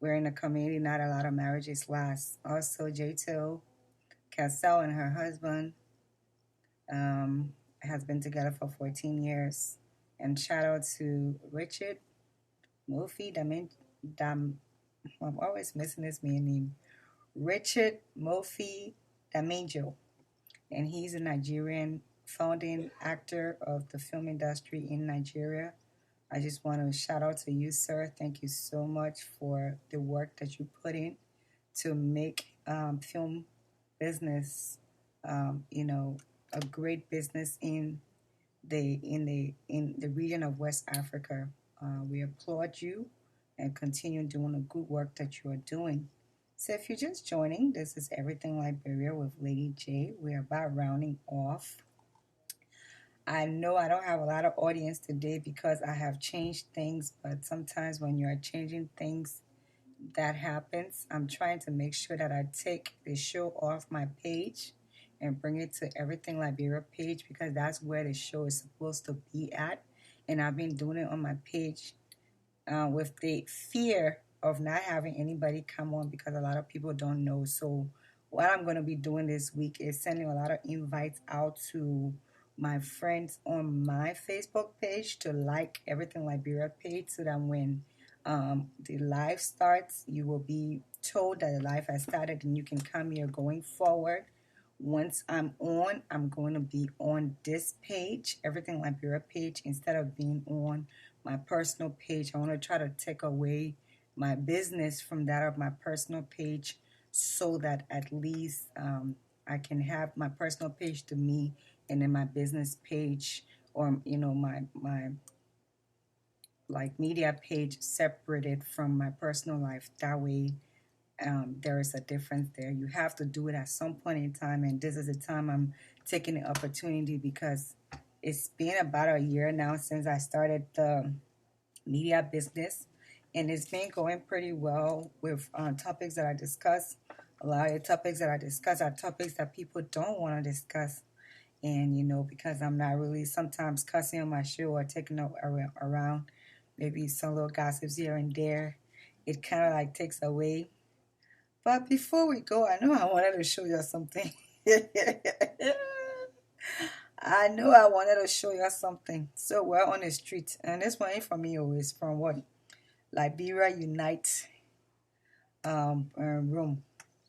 S2: we're in a community, not a lot of marriages last. Also, J2 Cassell and her husband has been together for 14 years. And shout out to Richard Mofi I'm always missing his man name. Richard Mofi Daminjo. And he's a Nigerian founding actor of the film industry in Nigeria. I just want to shout out to you, sir. Thank you so much for the work that you put in to make film business, a great business in the region of West Africa. We applaud you and continue doing the good work that you are doing. So if you're just joining, this is Everything Liberia with Lady J. We're about rounding off. I know I don't have a lot of audience today because I have changed things, but sometimes when you are changing things, that happens. I'm trying to make sure that I take the show off my page and bring it to Everything Liberia page, because that's where the show is supposed to be at. And I've been doing it on my page with the fear of not having anybody come on, because a lot of people don't know. So what I'm going to be doing this week is sending a lot of invites out to my friends on my Facebook page to like Everything Liberia page, so that when the live starts, you will be told that the live has started and you can come here going forward. Once I'm on, I'm going to be on this page, Everything Liberia page, instead of being on my personal page. I want to try to take away my business from that of my personal page, so that at least I can have my personal page to me, and then my business page, or my like media page, separated from my personal life. That way there is a difference there. You have to do it at some point in time, and this is the time I'm taking the opportunity, because it's been about a year now since I started the media business, and it's been going pretty well with topics that I discuss. A lot of the topics that I discuss are topics that people don't want to discuss. And, because I'm not really sometimes cussing on my show or taking up around maybe some little gossips here and there, it kind of like takes away. But before we go, I know I wanted to show you something. I know I wanted to show you something. So we're on the street, and this one ain't from me, it's from what? Liberia Unite room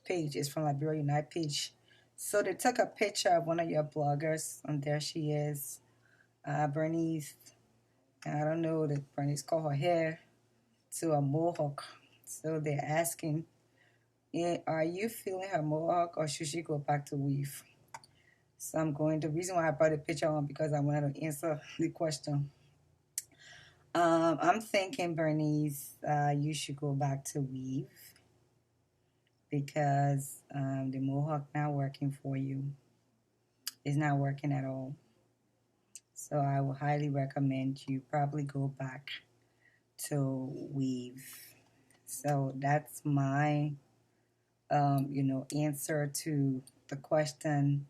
S2: page. It's from Liberia Unite page. So they took a picture of one of your bloggers, and there she is, Bernice. I don't know that Bernice cut her hair to a mohawk. So they're asking, are you feeling her mohawk, or should she go back to weave? So the reason why I brought the picture on, because I wanted to answer the question. I'm thinking, Bernice, you should go back to weave, because the mohawk not working for you. It's not working at all. So I will highly recommend you probably go back to weave. So that's my answer to the question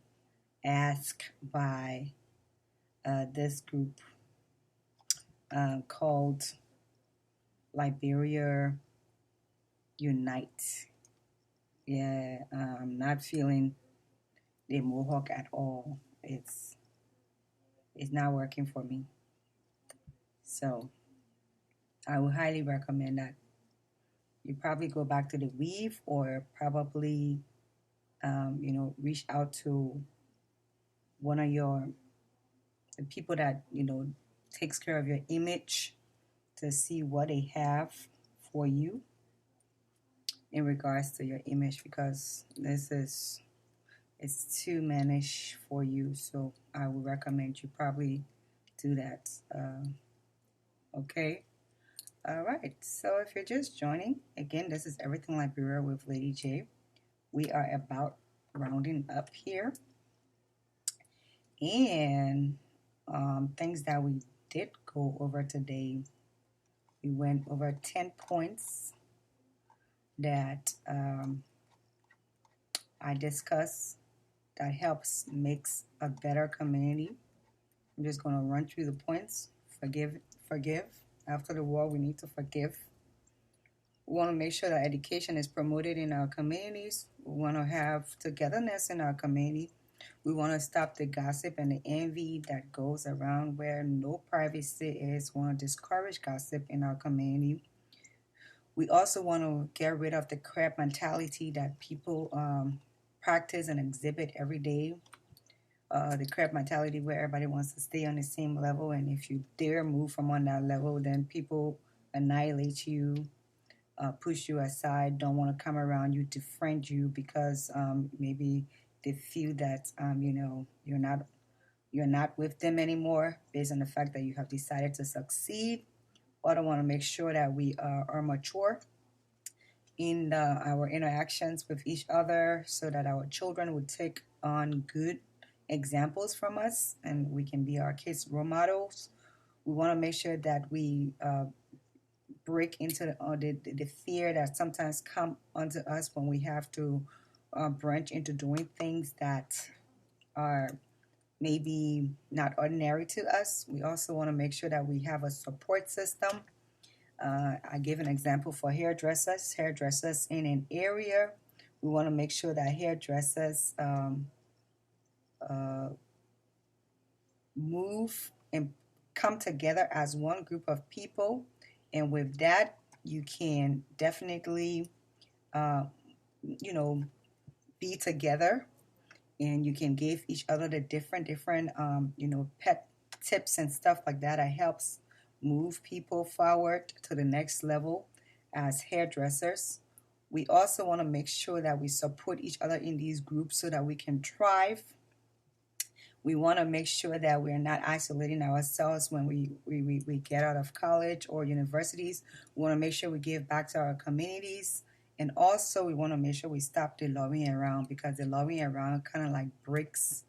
S2: asked by this group called Liberia Unite. Yeah, I'm not feeling the mohawk at all. It's not working for me. So I would highly recommend that you probably go back to the weave, or probably reach out to one of the people that takes care of your image, to see what they have for you in regards to your image, because it's too mannish for you. So I would recommend you probably do that. Okay. All right. So if you're just joining, again, this is Everything Liberia with Lady J. We are about rounding up here. And things that we did go over today, we went over 10 points that I discussed that helps makes a better community. I'm just going to run through the points. Forgive. After the war, we need to forgive. We want to make sure that education is promoted in our communities. We want to have togetherness in our community. We want to stop the gossip and the envy that goes around where no privacy is. We want to discourage gossip in our community. We also want to get rid of the crab mentality that people practice and exhibit every day. The crab mentality where everybody wants to stay on the same level, and if you dare move from on that level, then people annihilate you, push you aside, don't want to come around you, defriend you because maybe they feel that you're not with them anymore based on the fact that you have decided to succeed. Or don't want to make sure that we are mature in our interactions with each other so that our children would take on good examples from us and we can be our kids' role models. We want to make sure that we break into the fear that sometimes come onto us when we have to branch into doing things that are maybe not ordinary to us. We also want to make sure that we have a support system. I give an example for hairdressers. Hairdressers in an area, we want to make sure that hairdressers move and come together as one group of people, and with that you can definitely be together, and you can give each other the different pet tips and stuff like that. That helps move people forward to the next level as hairdressers. We also want to make sure that we support each other in these groups so that we can thrive. We want to make sure that we're not isolating ourselves when we get out of college or universities. We want to make sure we give back to our communities. And also we want to make sure we stop the lobbying around, because the lobbying around kind of like breaks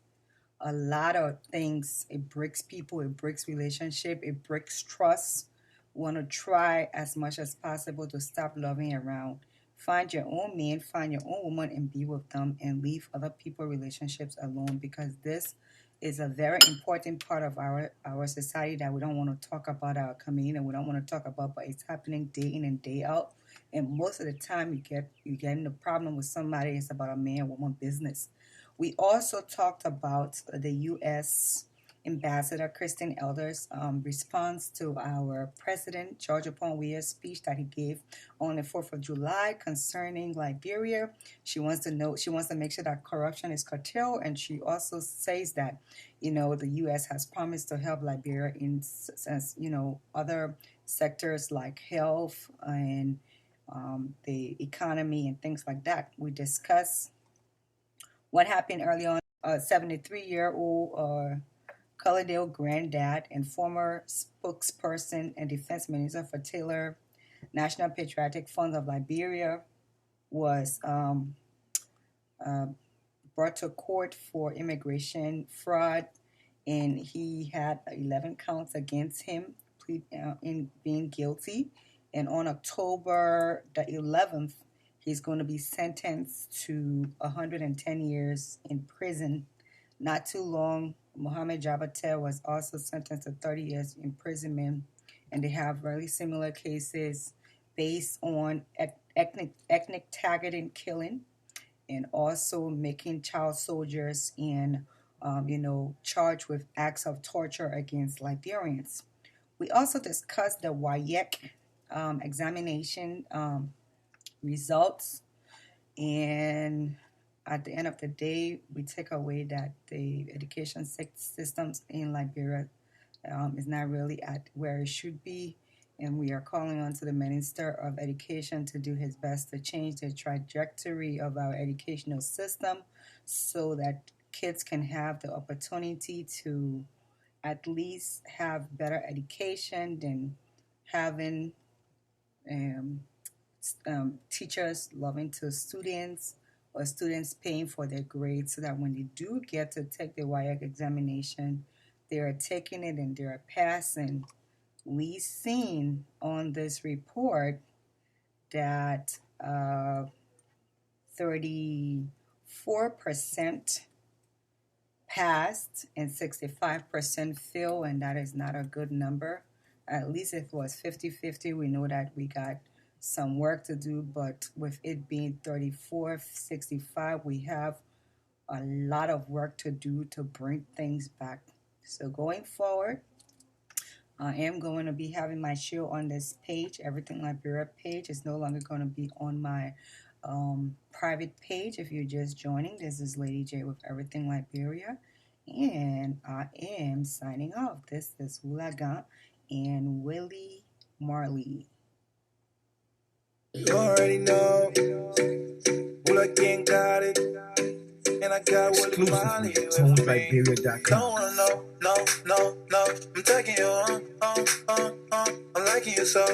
S2: a lot of things. It breaks people, it breaks relationship, it breaks trust. We want to try as much as possible to stop lobbying around. Find your own man, find your own woman, and be with them, and leave other people's relationships alone, because this is a very important part of our society that we don't want to talk about, our community, and we don't want to talk about, but it's happening day in and day out. And most of the time you get in the problem with somebody, it's about a man woman business. We also talked about the U.S. Ambassador Kristen Elder's response to our President George Weah's speech that he gave on the 4th of July concerning Liberia. She wants to make sure that corruption is curtailed, and she also says that, the U.S. has promised to help Liberia in other sectors like health and the economy and things like that. We discuss what happened early on. A 73-year-old Colordale granddad and former spokesperson and defense minister for Taylor National Patriotic Fund of Liberia was brought to court for immigration fraud, and he had 11 counts against him, in being guilty. And on October the 11th, he's going to be sentenced to 110 years in prison. Not too long, Mohamed Jabatel was also sentenced to 30 years imprisonment, and they have really similar cases based on ethnic targeting killing, and also making child soldiers and charged with acts of torture against Liberians. We also discussed the WAEC examination results, and at the end of the day, we take away that the education systems in Liberia is not really at where it should be, and we are calling on to the Minister of Education to do his best to change the trajectory of our educational system so that kids can have the opportunity to at least have better education than having teachers loving to students or students paying for their grades so that when they do get to take the WIAC examination, they are taking it and they are passing. We've seen on this report that 34% passed and 65% failed, and that is not a good number. At least if it was 50-50, we know that we got some work to do, but with it being 34-65, we have a lot of work to do to bring things back. So going forward, I am going to be having my show on this page, Everything Liberia page. It's no longer going to be on my private page. If you're just joining, this is Lady J with Everything Liberia, and I am signing off. This is Wulagan and Willie Marley.
S6: You already know. Wulagan got it. And I got Willie Marley with me.
S7: TonesLiberia.com.
S6: Don't wanna know, no. I'm taking you on. I'm liking you so.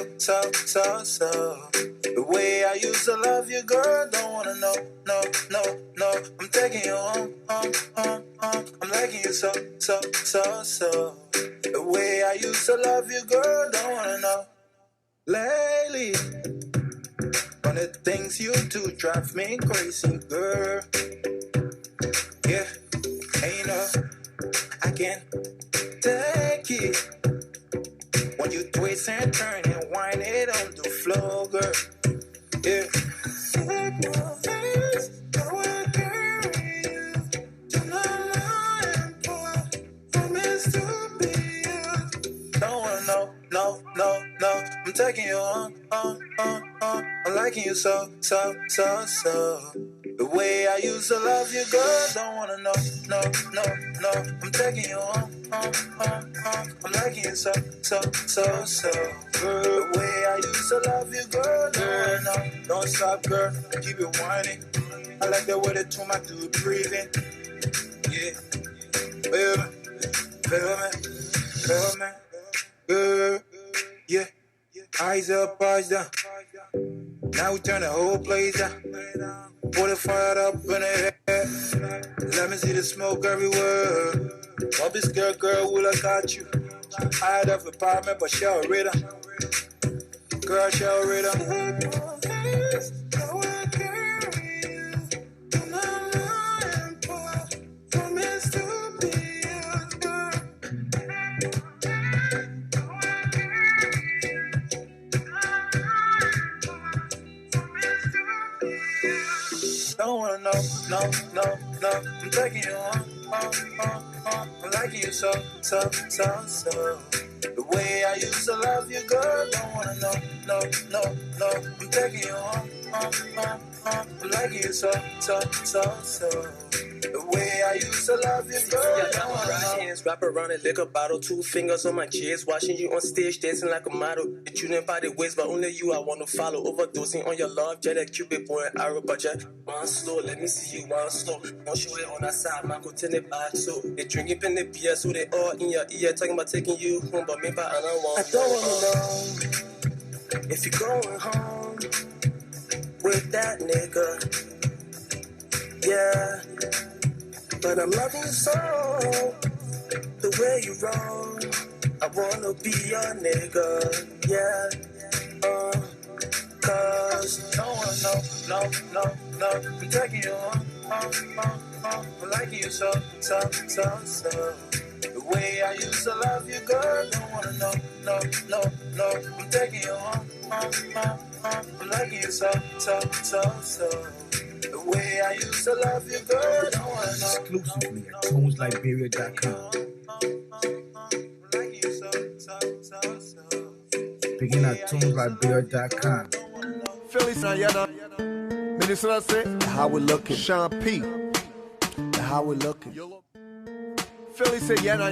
S6: The way I used to love you, girl. Don't wanna know, no. I'm taking you on. I'm liking you so. The way I used to love you, girl. Don't wanna know. Lately, on the things you do drive me crazy, girl. Yeah, and you know, I can't take it when you twist and turn and wind it on the floor, girl. Yeah. Don't wanna know, no. I'm taking you on. I'm liking you so. The way I used to love you, girl, don't wanna know, no. I'm taking you on. I'm liking you so. The way I used to love you, girl, don't wanna know. Don't stop, girl, keep it whining. I like the way that to my dude breathing. Yeah, feel me, girl. Yeah, eyes up, eyes down. Now we turn the whole place down. Put it fired up in the air. Let me see the smoke everywhere. Don't be scared, girl, will I got you? I had a apartment, but show rhythm. Girl, show rhythm. Don't wanna know, no. I'm taking you on. I'm liking you so. The way I used to love you, girl. Don't wanna know, no. I'm taking you on. I'm liking you so. The way I used to love you, girl.
S8: I got my right hands wrapped around a liquor bottle, 2 fingers on my chest, watching you on stage, dancing like a model. You didn't buy the ways, but only you I want to follow. Overdosing on your love, jet that Cupid boy and arrow, but jet one slow. Let me see you one slow. Don't show it on that side, man. Go tell it back. So they drinking in the beer, so they all in your ear, talking about taking you home, but maybe I don't want. I don't wanna know if you're going home with that nigga. Yeah. But I'm loving you so, the way you roll. I wanna be your nigga, yeah. Cause
S6: don't wanna know, no. I'm taking you on. I'm liking you so. The way I used to love you, girl. Don't wanna know, no. I'm taking you on. I'm liking you so. The way I used to love you, girl, don't wanna know.
S7: Exclusively at TonesLiberia.com. Begin at TonesLiberia.com.
S5: Philly Sayana. Minnesota say, how we looking? Sean P. How we looking? Philly say, yana.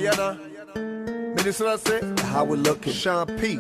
S5: Minnesota say, how we looking? Sean P.